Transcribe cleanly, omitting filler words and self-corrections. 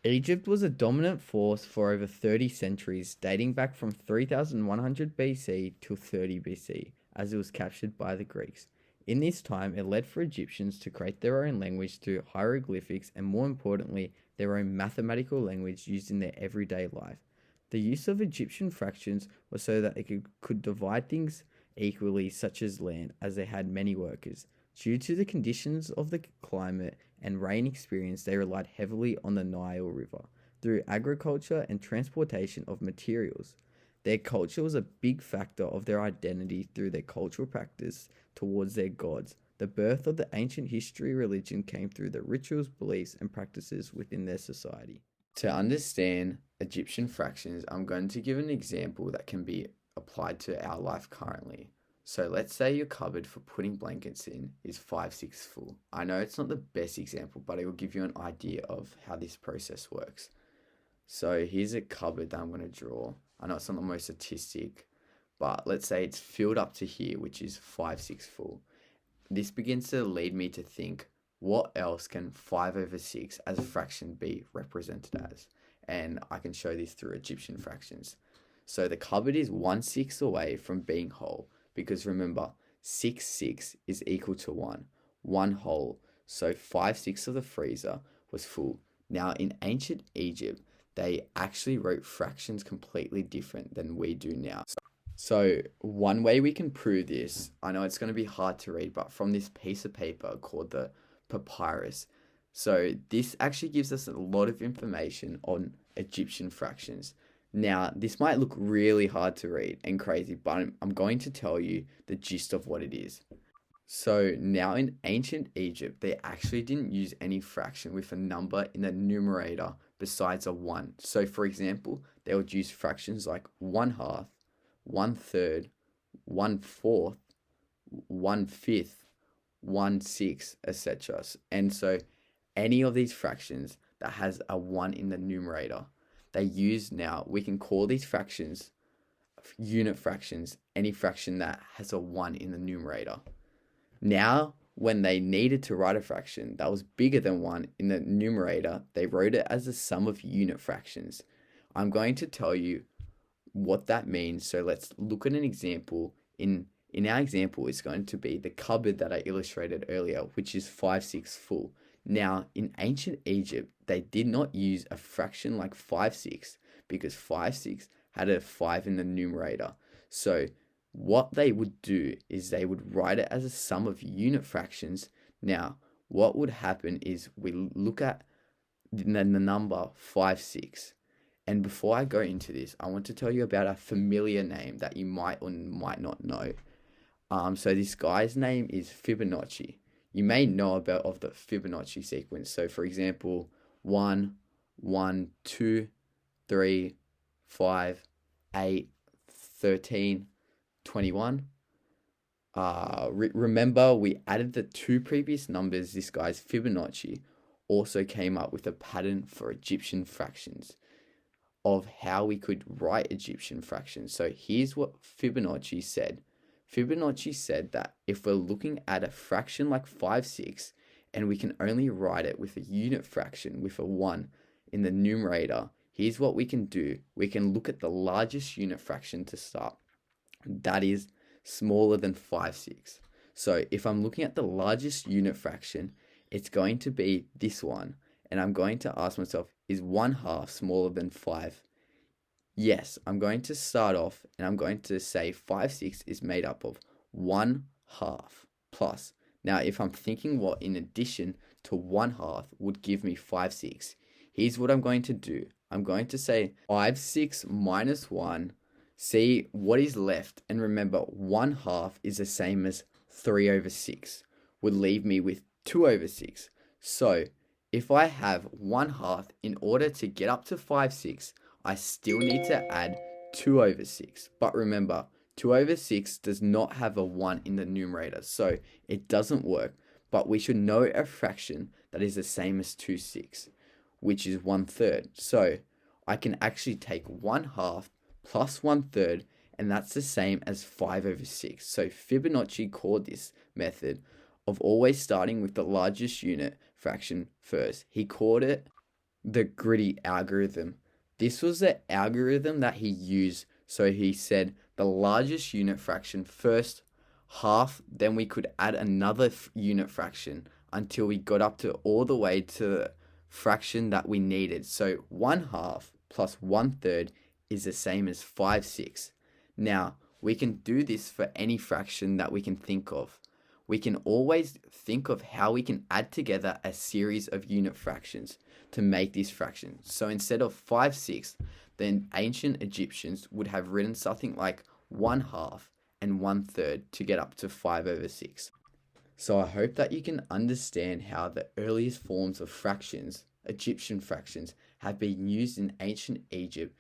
Egypt was a dominant force for over 30 centuries, dating back from 3100 BC till 30 BC, as it was captured by the Greeks. In this time, it led for Egyptians to create their own language through hieroglyphics and, more importantly, their own mathematical language used in their everyday life. The use of Egyptian fractions was so that it could divide things equally, such as land, as they had many workers. Due to the conditions of the climate and rain experience, they relied heavily on the Nile River through agriculture and transportation of materials. Their culture was a big factor of their identity through their cultural practice towards their gods. The birth of the ancient history religion came through the rituals, beliefs, and practices within their society. To understand Egyptian fractions, I'm going to give an example that can be applied to our life currently. So let's say your cupboard for putting blankets in is 5/6 full. I know it's not the best example, but it will give you an idea of how this process works. So here's a cupboard that I'm going to draw. I know it's not the most artistic, but let's say it's filled up to here, which is 5/6 full. This begins to lead me to think, what else can 5/6 as a fraction be represented as? And I can show this through Egyptian fractions. So the cupboard is 1/6 away from being whole, because remember, 6/6 is equal to 1 whole. So 5/6 of the freezer was full. Now in ancient Egypt, they actually wrote fractions completely different than we do now. So one way we can prove this, I know it's going to be hard to read, but from this piece of paper called the papyrus. So this actually gives us a lot of information on Egyptian fractions. Now, this might look really hard to read and crazy, but I'm going to tell you the gist of what it is. So now in ancient Egypt, they actually didn't use any fraction with a number in the numerator besides a 1. So for example, they would use fractions like 1/2, 1/3, 1/4, 1/5, 1/6, etc. And so any of these fractions that has a 1 in the numerator, they use now, we can call these fractions unit fractions, any fraction that has a 1 in the numerator. Now, when they needed to write a fraction that was bigger than 1 in the numerator, they wrote it as a sum of unit fractions. I'm going to tell you what that means. So let's look at an example. In our example, it's going to be the cupboard that I illustrated earlier, which is 5/6 full. Now, in ancient Egypt, they did not use a fraction like 5/6 because 5/6 had a 5 in the numerator. So what they would do is they would write it as a sum of unit fractions. Now, what would happen is we look at the number 5/6. And before I go into this, I want to tell you about a familiar name that you might or might not know. So this guy's name is Fibonacci. You may know about of the Fibonacci sequence. So for example, 1, 1, 2, 3, 5, 8, 13, 21. Remember, we added the two previous numbers. This guy's Fibonacci also came up with a pattern for Egyptian fractions of how we could write Egyptian fractions. So here's what Fibonacci said. Fibonacci said that if we're looking at a fraction like 5/6 and we can only write it with a unit fraction with a 1 in the numerator, here's what we can do. We can look at the largest unit fraction to start. That is smaller than 5/6. So if I'm looking at the largest unit fraction, it's going to be this one. And I'm going to ask myself, is 1/2 smaller than 5? Yes, I'm going to start off and I'm going to say 5/6 is made up of 1/2 plus. Now, if I'm thinking what in addition to 1/2 would give me 5/6, here's what I'm going to do. I'm going to say 5/6 minus 1, see what is left. And remember, 1/2 is the same as 3/6, would leave me with 2/6. So if I have 1/2, in order to get up to 5/6, I still need to add 2/6. But remember, 2/6 does not have a 1 in the numerator, so it doesn't work. But we should know a fraction that is the same as 2/6, which is 1/3. So I can actually take 1/2 plus 1/3, and that's the same as 5/6. So Fibonacci called this method of always starting with the largest unit fraction first. He called it The gritty algorithm. This was the algorithm that he used. So he said the largest unit fraction first, half, then we could add another unit fraction until we got up to all the way to the fraction that we needed. So 1/2 plus 1/3 is the same as 5/6. Now, we can do this for any fraction that we can think of. We can always think of how we can add together a series of unit fractions to make this fraction. So instead of 5/6, then ancient Egyptians would have written something like 1/2 and 1/3 to get up to 5/6. So I hope that you can understand how the earliest forms of fractions, Egyptian fractions, have been used in ancient Egypt